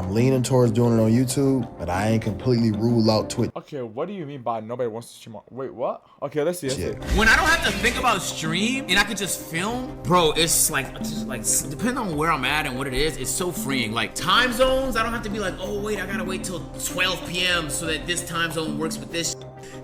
I'm leaning towards doing it on YouTube, but I ain't completely rule out Twitch. Okay, what do you mean by nobody wants to stream on? Wait, what? Okay, let's see. When I don't have to think about stream and I can just film, bro, it's like depending on where I'm at and what it is, it's so freeing. Like time zones, I don't have to be like, oh wait, I gotta wait till 12 p.m. so that this time zone works with this.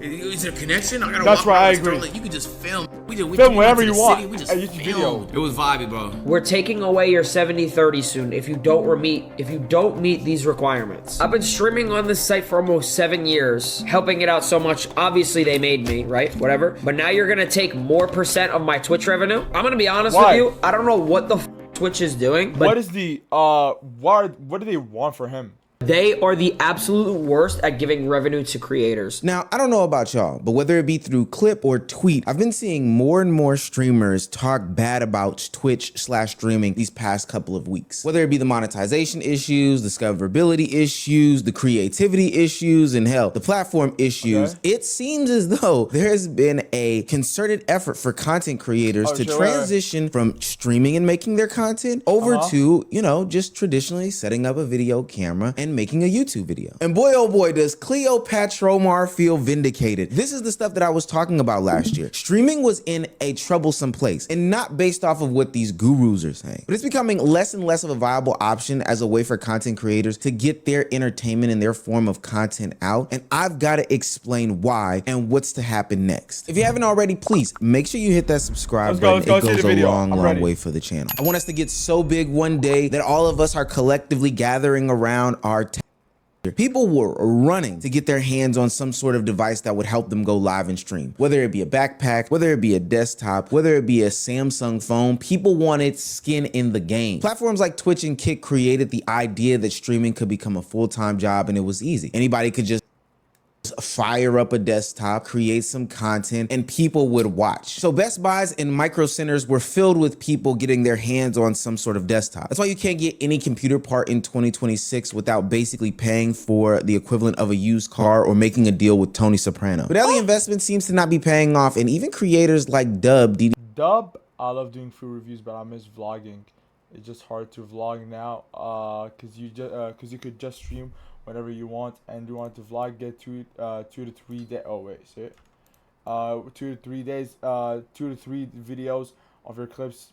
Is there a connection? I gotta That's walk right, around I the store. agree. Like, you can just film. We film wherever you want. We just YouTube video. It was vibey, bro. We're taking away your 70-30 soon if you don't meet these requirements. I've been streaming on this site for almost 7 years, helping it out so much. Obviously they made me, right? Whatever. But now you're gonna take more percent of my Twitch revenue. I'm gonna be honest with you. I don't know what the Twitch is doing, but what is the what do they want for him? they are the absolute worst at giving revenue to creators. Now, I don't know about y'all, but whether it be through clip or tweet, I've been seeing more and more streamers talk bad about Twitch/streaming these past couple of weeks. Whether it be the monetization issues, discoverability issues, the creativity issues, and hell, the platform issues. Okay. It seems as though there has been a concerted effort for content creators to transition from streaming and making their content over to, you know, just traditionally setting up a video camera and making a YouTube video. And boy, oh boy, does Cleopatra Omar feel vindicated. This is the stuff that I was talking about last year. Streaming was in a troublesome place, and not based off of what these gurus are saying, but it's becoming less and less of a viable option as a way for content creators to get their entertainment and their form of content out. And I've got to explain why and what's to happen next. If you haven't already, please make sure you hit that subscribe button. It goes a long way for the channel. I want us to get so big one day that all of us are collectively gathering around our people were running to get their hands on some sort of device that would help them go live and stream. Whether it be a backpack, whether it be a desktop, whether it be a Samsung phone, people wanted skin in the game. Platforms like Twitch and Kick created the idea that streaming could become a full-time job, and it was easy. Anybody could just fire up a desktop, create some content, and people would watch. So Best Buys and Micro Centers were filled with people getting their hands on some sort of desktop. That's why you can't get any computer part in 2026 without basically paying for the equivalent of a used car or making a deal with Tony Soprano. But now the investment seems to not be paying off, and even creators like Dub, I love doing food reviews, but I miss vlogging. It's just hard to vlog now, cause you could just stream whenever you want, and you want to vlog, get 2 to 3 days. Oh wait, see it? 2 to 3 days, 2 to 3 videos of your clips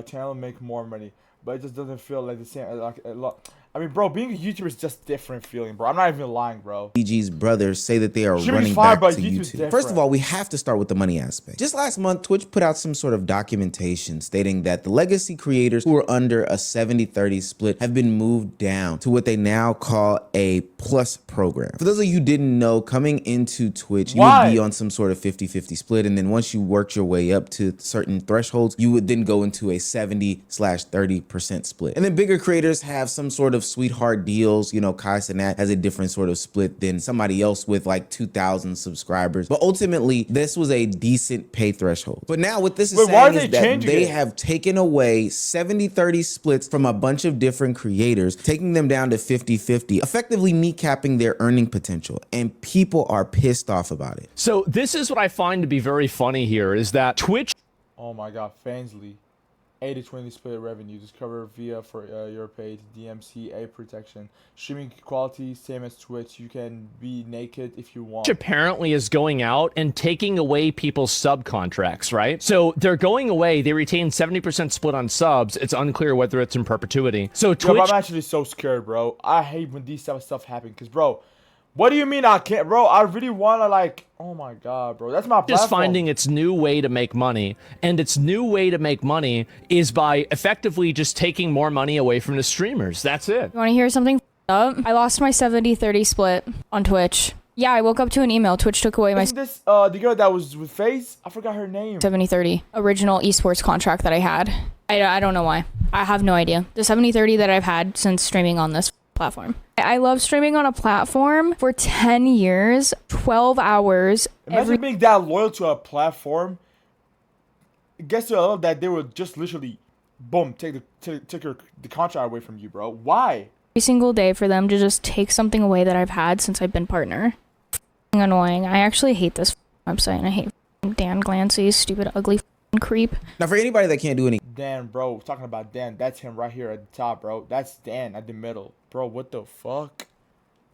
channel, make more money, but it just doesn't feel like the same. Like a lot. I mean, bro, being a YouTuber is just different feeling, bro. I'm not even lying, bro. DG's brothers say that they are running back to YouTube. First of all, we have to start with the money aspect. Just last month, Twitch put out some sort of documentation stating that the legacy creators who are under a 70-30 split have been moved down to what they now call a plus program. For those of you who didn't know, coming into Twitch, you would be on some sort of 50-50 split, and then once you worked your way up to certain thresholds, you would then go into a 70/30% split. And then bigger creators have some sort of sweetheart deals. You know, KeyStone has a different sort of split than somebody else with like 2,000 subscribers. But ultimately, this was a decent pay threshold. But now what this is saying is that they have taken away 70-30 splits from a bunch of different creators, taking them down to 50-50, effectively kneecapping their earning potential. And people are pissed off about it. So this is what I find to be very funny here is that Twitch. Oh my God, Fansly. 80-20 split revenue, discover via for your page, DMCA protection, streaming quality same as Twitch. You can be naked if you want. Apparently is going out and taking away people's subcontracts, right? So they're going away. They retain 70% split on subs. It's unclear whether it's in perpetuity. So Twitch. Yo, I'm actually so scared, bro. I hate when these type of stuff happen, because, bro, what do you mean I can't, bro? I really want to, like, oh my God, bro. That's my platform. Just finding its new way to make money. And its new way to make money is by effectively just taking more money away from the streamers. That's it. You want to hear something up? I lost my 70-30 split on Twitch. Yeah, I woke up to an email. Twitch took away my... Isn't this the girl that was with FaZe? I forgot her name. 70-30. Original esports contract that I had. I don't know why. I have no idea. The 70-30 that I've had since streaming on this platform. I love streaming on a platform for 10 years, 12 hours. Imagine being that loyal to a platform. It gets to a level that they will just literally, boom, take the contract away from you, bro. Why? Every single day for them to just take something away that I've had since I've been partner. Annoying. I actually hate this website, and I hate Dan Glancy's stupid, ugly creep. Now, for anybody that can't do any Dan, bro, talking about Dan, that's him right here at the top, bro. That's Dan at the middle. Bro, what the fuck?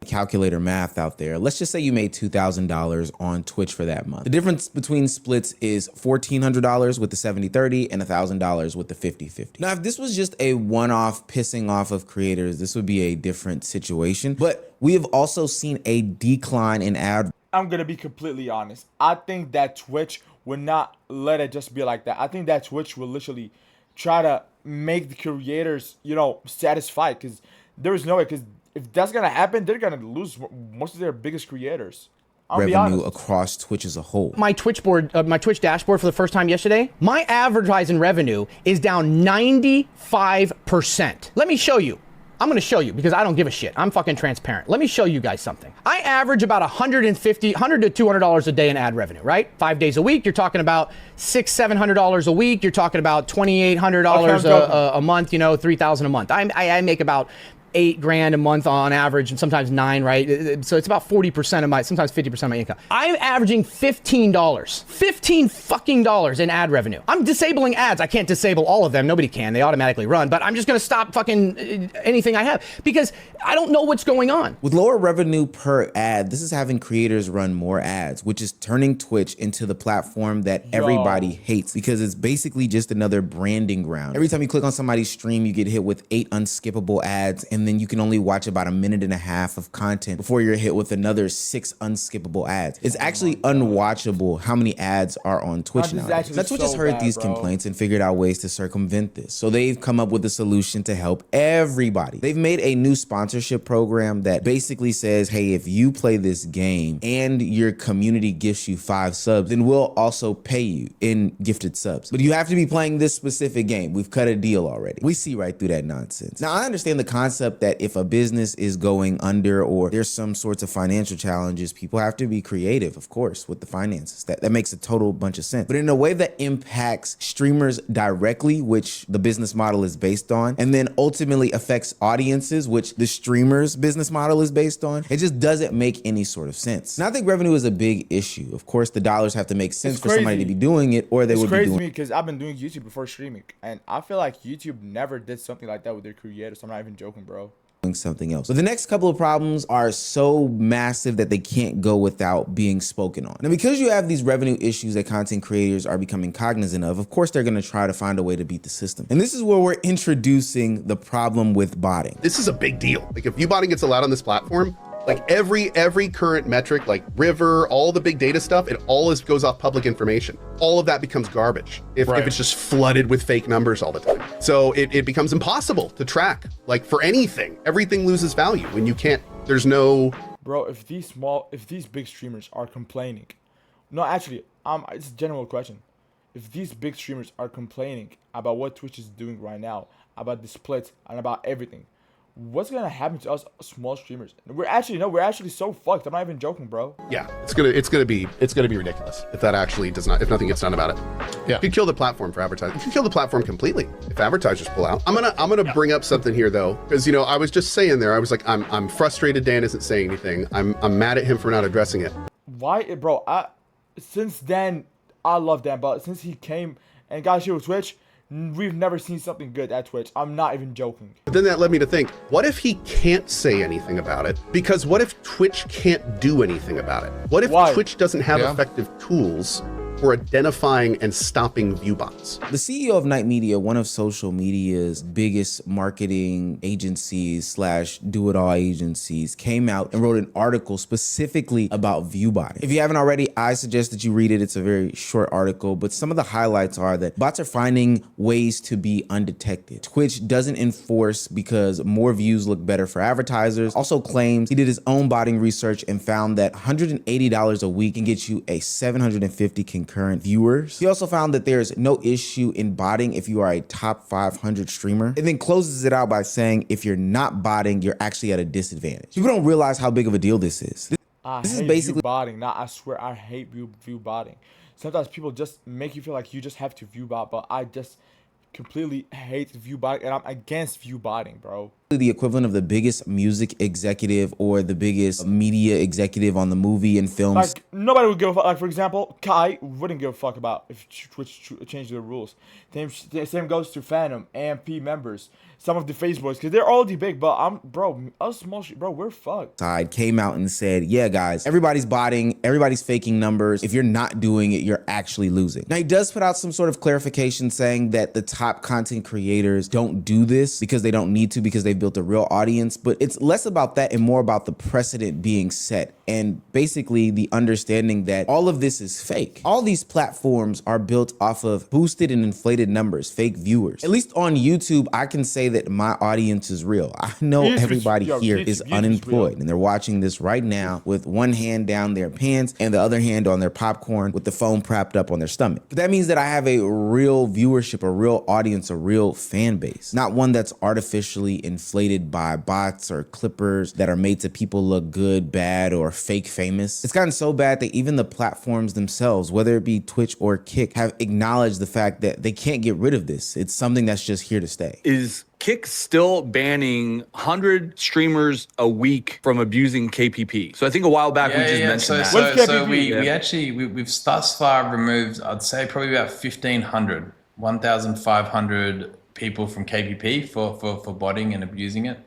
calculator math out there, let's just say you made $2,000 on Twitch for that month. The difference between splits is $1,400 with the 70/30 and $1,000 with the 50/50. Now, if this was just a one-off pissing off of creators, this would be a different situation. But we have also seen a decline in ad. I'm gonna be completely honest. I think that Twitch would not let it just be like that. I think that Twitch will literally try to make the creators, you know, satisfied, because there is no way, because if that's gonna happen, they're gonna lose most of their biggest creators. I'll be revenue honest. across Twitch as a whole. My Twitch board, my Twitch dashboard for the first time yesterday, my advertising revenue is down 95%. Let me show you. I'm gonna show you because I don't give a shit. I'm fucking transparent. Let me show you guys something. I average about $100 to $200 a day in ad revenue, right? 5 days a week. You're talking about $600-700 a week. You're talking about $2,800 a month. You know, $3,000 a month. I make about $8,000 a month on average, and sometimes 9, right? So it's about 40% of my, sometimes 50% of my income. I'm averaging $15 fucking dollars in ad revenue. I'm disabling ads. I can't disable all of them. Nobody can. They automatically run. But I'm just going to stop fucking anything I have because I don't know what's going on. With lower revenue per ad, this is having creators run more ads, which is turning Twitch into the platform that everybody hates because it's basically just another branding ground. Every time you click on somebody's stream, you get hit with 8 unskippable ads, and then you can only watch about 1.5 minutes of content before you're hit with another 6 unskippable ads. It's actually unwatchable how many ads are on Twitch now. Now, Twitch has heard these complaints and figured out ways to circumvent this. So they've come up with a solution to help everybody. They've made a new sponsorship program that basically says, hey, if you play this game and your community gifts you 5 subs, then we'll also pay you in gifted subs. But you have to be playing this specific game. We've cut a deal already. We see right through that nonsense. Now, I understand the concept that if a business is going under or there's some sorts of financial challenges, people have to be creative, of course, with the finances. That makes a total bunch of sense. But in a way that impacts streamers directly, which the business model is based on, and then ultimately affects audiences, which the streamer's business model is based on, it just doesn't make any sort of sense. And I think revenue is a big issue. Of course, the dollars have to make sense for somebody to be doing it, or they would be doing it. It's crazy to me because I've been doing YouTube before streaming, and I feel like YouTube never did something like that with their creators. I'm not even joking, bro. Something else. So the next couple of problems are so massive that they can't go without being spoken on. Now, because you have these revenue issues that content creators are becoming cognizant of course, they're going to try to find a way to beat the system. And this is where we're introducing the problem with botting. This is a big deal. Like if view botting gets allowed on this platform, like every current metric, like River, all the big data stuff, it all goes off public information. All of that becomes garbage if it's just flooded with fake numbers all the time. So it becomes impossible to track, like for anything. Everything loses value when you can't, there's no... Bro, if these big streamers are complaining, no, actually, it's a general question. If these big streamers are complaining about what Twitch is doing right now, about the splits and about everything, what's gonna happen to us small streamers? We're actually so fucked. I'm not even joking, bro. Yeah, it's gonna be ridiculous if that actually does not, if nothing gets done about it. Yeah, you kill the platform for advertising. You can kill the platform completely if advertisers pull out. I'm gonna bring up something here though, because you know I was just saying there, I was like, I'm frustrated Dan isn't saying anything. I'm mad at him for not addressing it. Why, bro? Since then I love Dan, but since he came and got shit with Twitch, we've never seen something good at Twitch. I'm not even joking. But then that led me to think, what if he can't say anything about it? Because what if Twitch can't do anything about it? What if Twitch doesn't have effective tools for identifying and stopping view bots? The CEO of Night Media, one of social media's biggest marketing agencies / do-it-all agencies, came out and wrote an article specifically about view botting. If you haven't already, I suggest that you read it. It's a very short article, but some of the highlights are that bots are finding ways to be undetected. Twitch doesn't enforce because more views look better for advertisers. Also claims he did his own botting research and found that $180 a week can get you a 750 concurrent viewers. He also found that there's no issue in botting if you are a top 500 streamer, and then closes it out by saying if you're not botting, you're actually at a disadvantage. People don't realize how big of a deal this is. This is basically view botting. Nah, I swear I hate view botting. Sometimes people just make you feel like you just have to view bot, but completely hate view botting, and I'm against view botting, bro. The equivalent of the biggest music executive or the biggest media executive on the movie and films. Like, nobody would give a fuck. Like, for example, Kai wouldn't give a fuck about if Twitch changed their rules. Same goes to Phantom, AMP members, some of the face boys, because they're already big, but us small shit, bro, we're fucked. Side came out and said, yeah, guys, everybody's botting, everybody's faking numbers. If you're not doing it, you're actually losing. Now, he does put out some sort of clarification saying that the top content creators don't do this because they don't need to, because they've built a real audience, but it's less about that and more about the precedent being set and basically the understanding that all of this is fake. All these platforms are built off of boosted and inflated numbers, fake viewers. At least on YouTube, I can say that my audience is real. I know everybody here is unemployed and they're watching this right now with one hand down their pants and the other hand on their popcorn with the phone propped up on their stomach. But that means that I have a real viewership, a real audience, a real fan base, not one that's artificially inflated by bots or clippers that are made to people look good, bad, or fake famous. It's gotten so bad that even the platforms themselves, whether it be Twitch or Kick, have acknowledged the fact that they can't get rid of this. It's something that's just here to stay. Is Kick still banning 100 streamers a week from abusing KPP? So I think a while back we just mentioned that. So we've thus far removed, I'd say probably about 1,500 people from KPP for botting and abusing it.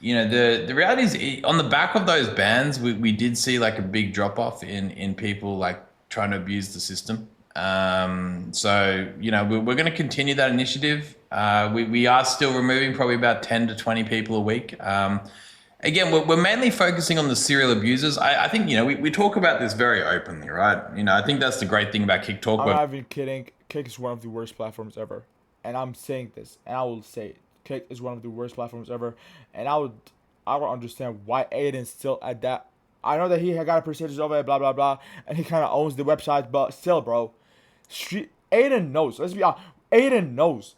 You know, the reality is, on the back of those bans, we did see like a big drop off in people like trying to abuse the system. So, you know, we're going to continue that initiative. We are still removing probably about 10 to 20 people a week. Again, we're mainly focusing on the serial abusers. I think, you know, we talk about this very openly, right? You know, I think that's the great thing about Kick Talk. I'm not even kidding. Kick is one of the worst platforms ever. And I'm saying this, and I will say it. Kick is one of the worst platforms ever. And I don't understand why Aiden's still at that. I know that he got a percentage of it, blah, blah, blah. And he kind of owns the website, but still, bro. Aiden knows. Let's be honest. Aiden knows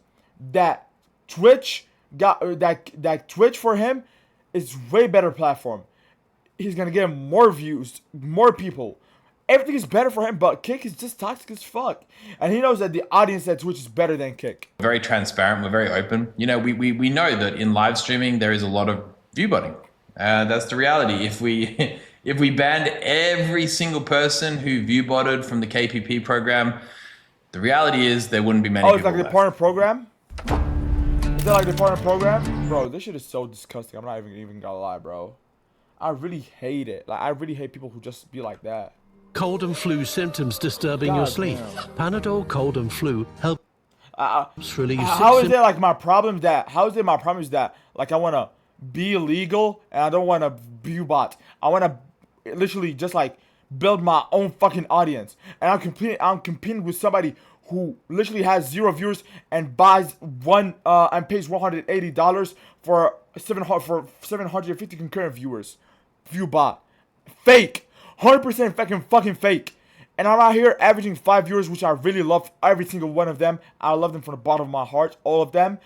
that Twitch that Twitch for him is way better platform. He's gonna get more views, more people. Everything is better for him, but Kick is just toxic as fuck. And he knows that the audience at Twitch is better than Kick. Very transparent. We're very open. You know, we know that in live streaming there is a lot of view botting. That's the reality. If we banned every single person who view botted from the KPP program, the reality is there wouldn't be many people it's like the partner program? Is that like the partner program? Bro, this shit is so disgusting. I'm not even gonna lie, bro. I really hate it. Like, I really hate people who just be like that. Cold and flu symptoms disturbing your sleep. Panadol Cold and Flu helps relieve symptoms. How is it like my problem that, like, I want to be illegal and I don't want to view bot. I want to literally just like build my own fucking audience. And I'm competing with somebody who literally has 0 viewers and buys and pays $180 for 750 concurrent viewers. View bot. Fake. 100% fucking fake. And I'm out here averaging 5 viewers, which I really love every single one of them. I love them from the bottom of my heart, all of them.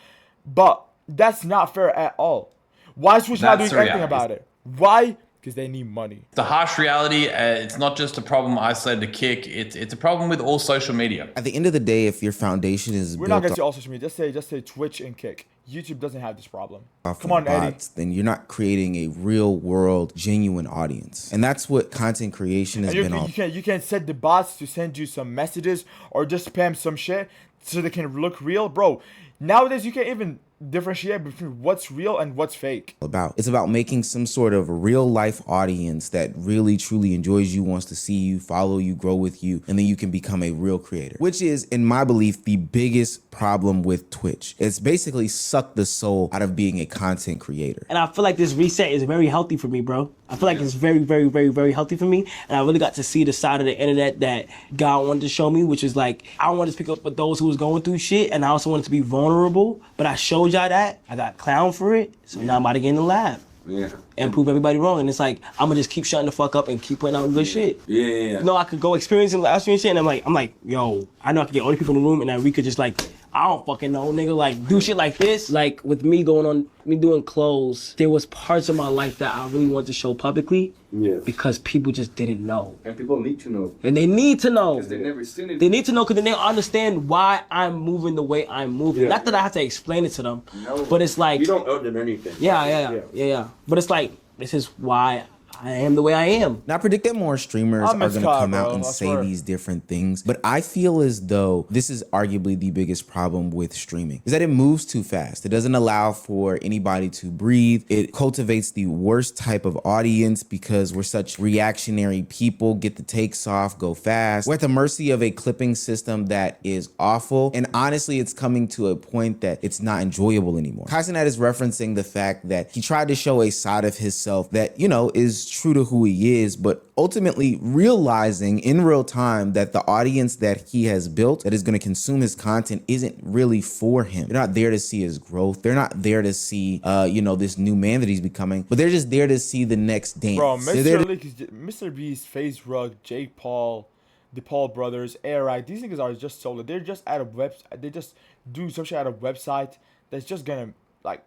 But that's not fair at all. Why is Twitch not doing anything about it? Why? Because they need money. The harsh reality, it's not just a problem isolated to Kick. It's a problem with all social media. At the end of the day, if your foundation is We're not going to say all social media. Just say Twitch and Kick. YouTube doesn't have this problem. Come on, bots, Eddie. then you're not creating a real world, genuine audience. And that's what content creation has been all. You can set the bots to send you some messages or just spam some shit so they can look real. Bro, nowadays you can't even differentiate between what's real and what's fake. It's about making some sort of real life audience that really truly enjoys you, wants to see you, follow you, grow with you, and then you can become a real creator, which is, in my belief, the biggest problem with Twitch. It's basically sucked the soul out of being a content creator. And I feel like this reset is very healthy for me, bro. I feel like it's very, very, very, very healthy for me. And I really got to see the side of the internet that God wanted to show me, which is like, I wanted to pick up with those who was going through shit, and I also wanted to be vulnerable, but I showed y'all that. I got clowned for it, so now I'm about to get in the lab. Yeah. And prove everybody wrong. And it's like, I'm gonna just keep shutting the fuck up and keep putting out good shit. Yeah. You know, I could go experience and live stream shit, and I'm like, yo, I know I could get all the people in the room, and then we could just like I don't fucking know, nigga. Like, do shit like this. Like, with me doing clothes, there was parts of my life that I really wanted to show publicly. Yeah. Because people just didn't know. And people need to know. And they need to know. Because they never seen it. They need to know because then they'll understand why I'm moving the way I'm moving. Not that I have to explain it to them. No. But it's like... You don't owe them anything. Yeah. But it's like, this is why I am the way I am. Now, I predict that more streamers are going to come out and say these different things, but I feel as though this is arguably the biggest problem with streaming, is that it moves too fast. It doesn't allow for anybody to breathe. It cultivates the worst type of audience because we're such reactionary people, get the takes off, go fast. We're at the mercy of a clipping system that is awful, and honestly, it's coming to a point that it's not enjoyable anymore. KeyStone is referencing the fact that he tried to show a side of himself that, you know, is true to who he is, but ultimately realizing in real time that the audience that he has built that is going to consume his content isn't really for him. They're not there to see his growth. They're not there to see, you know, this new man that he's becoming, but they're just there to see the next dance. Bro, Mr. Beast, FaZe Rug, Jake Paul, the Paul brothers, Eric, these niggas are just solo. They're just at a they just do some shit at a website that's just gonna, like,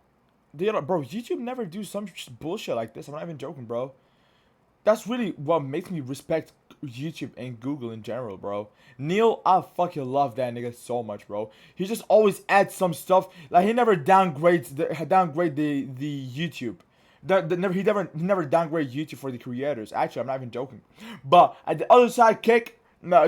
they don't, bro, YouTube never do some bullshit like this. I'm not even joking, bro. That's really what makes me respect YouTube and Google in general, bro. Neil, I fucking love that nigga so much, bro. He just always adds some stuff. Like, he never downgrades the YouTube. He never downgrade YouTube for the creators. Actually, I'm not even joking. But at the other side,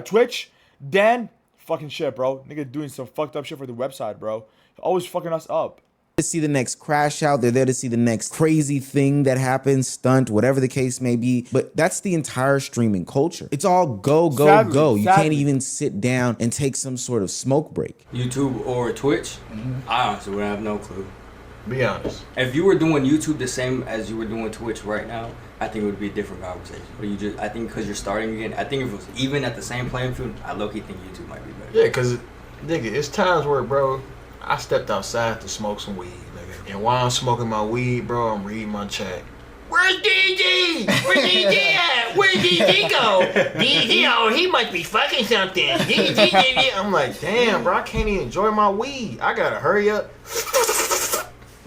Twitch, Dan, fucking shit, bro. Nigga doing some fucked up shit for the website, bro. Always fucking us up. To see the next crash out. They're there to see the next crazy thing that happens, stunt, whatever the case may be. But that's the entire streaming culture. It's all go, go, go. You can't even sit down and take some sort of smoke break. YouTube or Twitch? I honestly would have no clue. Be honest. If you were doing YouTube the same as you were doing Twitch right now, I think it would be a different conversation. But I think because you're starting again, I think if it was even at the same playing field, I low-key think YouTube might be better. Yeah, because, nigga, it's times where, bro, I stepped outside to smoke some weed, nigga. And while I'm smoking my weed, bro, I'm reading my chat. Where's DG? Where's DG at? Where's DG go? DG, oh, he must be fucking something. DG. I'm like, damn, bro, I can't even enjoy my weed. I gotta hurry up,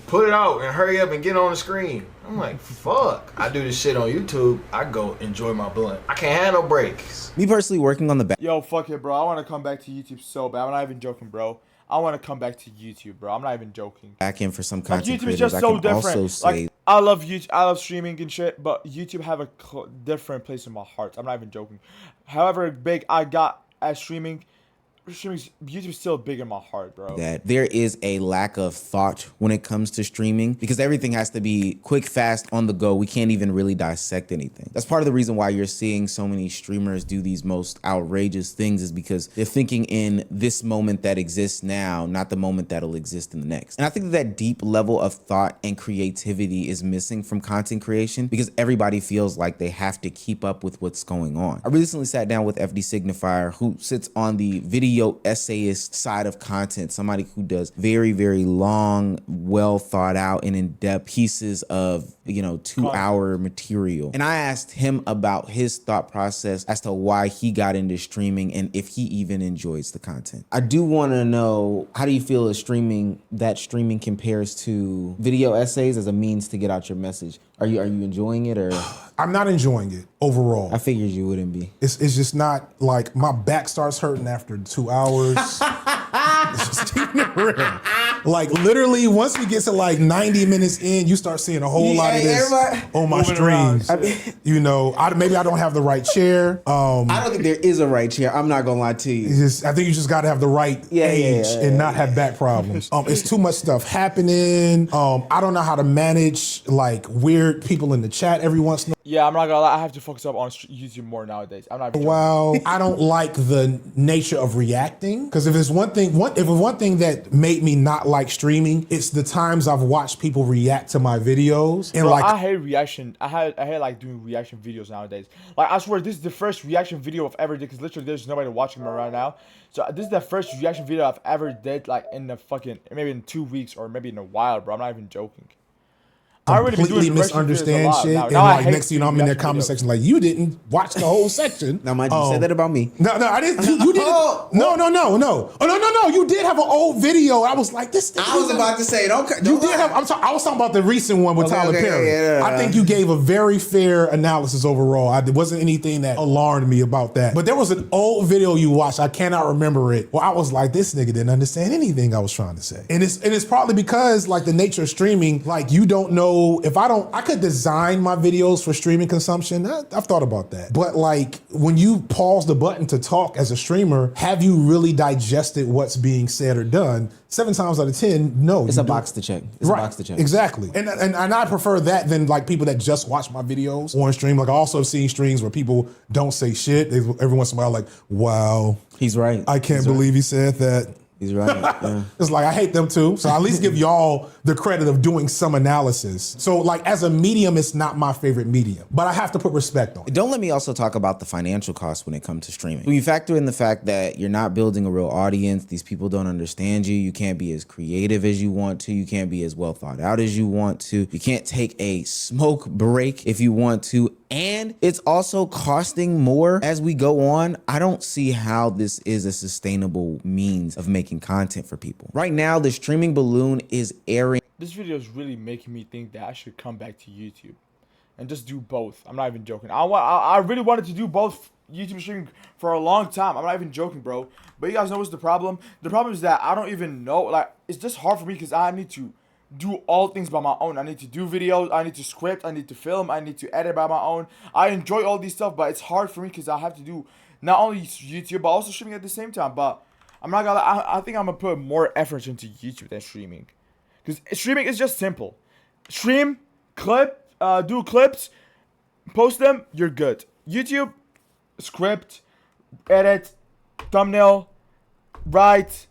put it out, and hurry up and get on the screen. I'm like, fuck. I do this shit on YouTube. I go enjoy my blunt. I can't have no breaks. Me personally working on the back. Yo, fuck it, bro. I want to come back to YouTube so bad. I'm not even joking, bro. I want to come back to YouTube, bro. I'm not even joking. Back in for some content YouTube creators, is just so different. Also say, like, I love YouTube, I love streaming and shit, but YouTube have a different place in my heart. I'm not even joking. However big I got at streaming, YouTube's still big in my heart, bro. That there is a lack of thought when it comes to streaming because everything has to be quick, fast, on the go. We can't even really dissect anything. That's part of the reason why you're seeing so many streamers do these most outrageous things is because they're thinking in this moment that exists now, not the moment that'll exist in the next. And I think that deep level of thought and creativity is missing from content creation because everybody feels like they have to keep up with what's going on. I recently sat down with FD Signifier, who sits on the video essayist side of content, somebody who does very, very long, well thought out and in-depth pieces of, you know, 2-hour material. And I asked him about his thought process as to why he got into streaming and if he even enjoys the content. I do want to know, how do you feel as streaming compares to video essays as a means to get out your message? Are you enjoying it, or? I'm not enjoying it overall. I figured you wouldn't be. It's just not, like, my back starts hurting after 2 hours. It's just like, literally, once we get to like 90 minutes in, you start seeing a whole lot of this on my streams. You know, maybe I don't have the right chair. I don't think there is a right chair. I'm not gonna lie to you. I think you just gotta have the right age and not have back problems. It's too much stuff happening. I don't know how to manage like weird people in the chat every once in a while. Yeah, I'm not gonna lie. I have to focus up on YouTube more nowadays. I'm not. Well, I don't like the nature of reacting because if it's one thing that made me not like streaming, it's the times I've watched people react to my videos and I hate reaction. I hate like doing reaction videos nowadays. Like, I swear this is the first reaction video I've ever did because literally there's nobody watching me right now. So this is the first reaction video I've ever did like in the fucking maybe in 2 weeks or maybe in a while, bro. I'm not even joking. already been doing completely direction videos a misunderstand lot. shit. Now And I like hate next thing you know, I'm in their reaction comment videos. section like, you didn't watch the whole section. Now, mind you, you said that about me. No, I didn't. You didn't. No. Oh, no. You did have an old video. I was like, this. I was about to say, don't You did have. I was talking about the recent one with Tyler Perry. Yeah. I think you gave a very fair analysis overall. There wasn't anything that alarmed me about that. But there was an old video you watched. I cannot remember it. Well, I was like, this nigga didn't understand anything I was trying to say. And it's probably because like the nature of streaming, like you don't know if I could design my videos for streaming consumption. I've thought about that. But like when you pause the button to talk as a streamer, have you really digested what's being said or done? 7 times out of 10, no. It's a box to check. It's a box to check. Exactly. And I prefer that than like people that just watch my videos on stream. Like I also have seen streams where people don't say shit. Every once in a while, like, wow. He's right. I can't believe he said that. He's right. Yeah. It's like, I hate them too. So I at least give y'all the credit of doing some analysis. So like as a medium, it's not my favorite medium, but I have to put respect on it. Don't let me also talk about the financial costs when it comes to streaming. When you factor in the fact that you're not building a real audience, these people don't understand you, you can't be as creative as you want to, you can't be as well thought out as you want to, you can't take a smoke break if you want to, and it's also costing more as we go on. I don't see how this is a sustainable means of making content for people. Right now, the streaming balloon is airing. This video is really making me think that I should come back to YouTube and just do both. I'm not even joking. I really wanted to do both YouTube streaming for a long time. I'm not even joking, bro. But you guys know what's the problem? The problem is that I don't even know. Like, it's just hard for me because I need to do all things by my own. I need to do videos, I need to script, I need to film, I need to edit by my own. I enjoy all these stuff, but it's hard for me because I have to do not only YouTube, but also streaming at the same time. But I'm not gonna lie, I think I'm gonna put more effort into YouTube than streaming. Because streaming is just simple. Stream, do clips, post them, you're good. YouTube, script, edit, thumbnail, write,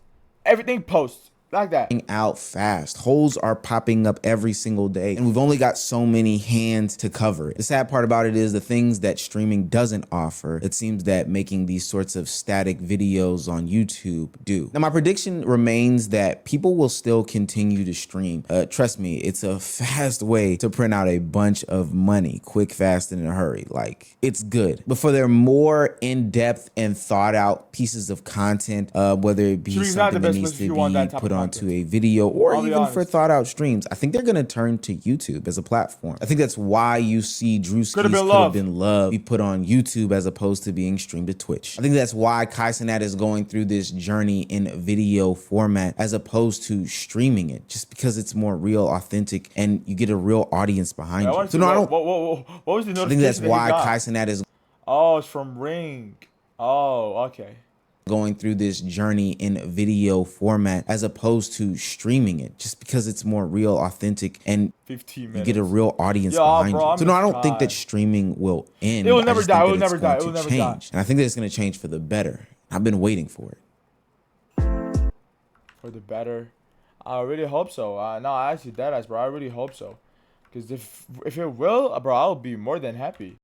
everything post. Like that. Out fast. Holes are popping up every single day, and we've only got so many hands to cover it. The sad part about it is the things that streaming doesn't offer, it seems that making these sorts of static videos on YouTube do. Now, my prediction remains that people will still continue to stream. Trust me, it's a fast way to print out a bunch of money, quick, fast, and in a hurry. Like, it's good. But for their more in-depth and thought out pieces of content, whether it be something that needs to be put onto a video or even for thought out streams, I think they're going to turn to YouTube as a platform. I think that's why you see Drewski's Could Have Been Love be put on YouTube as opposed to being streamed to Twitch. I think that's why KeyStone is going through this journey in video format as opposed to streaming it, just because it's more real, authentic, and you get a real audience behind you. So no, I don't. What was the notification? I think that's why KeyStone is. Oh, it's from Ring. Oh, okay. Going through this journey in video format as opposed to streaming it, just because it's more real, authentic, and 15 minutes. you get a real audience behind you. So no, I don't think that streaming will end. It will never die. It will never die. It will never die. And I think that it's going to change for the better. I've been waiting for it. For the better? I really hope so. No, I actually deadass, bro. I really hope so. Because if it will, bro, I'll be more than happy.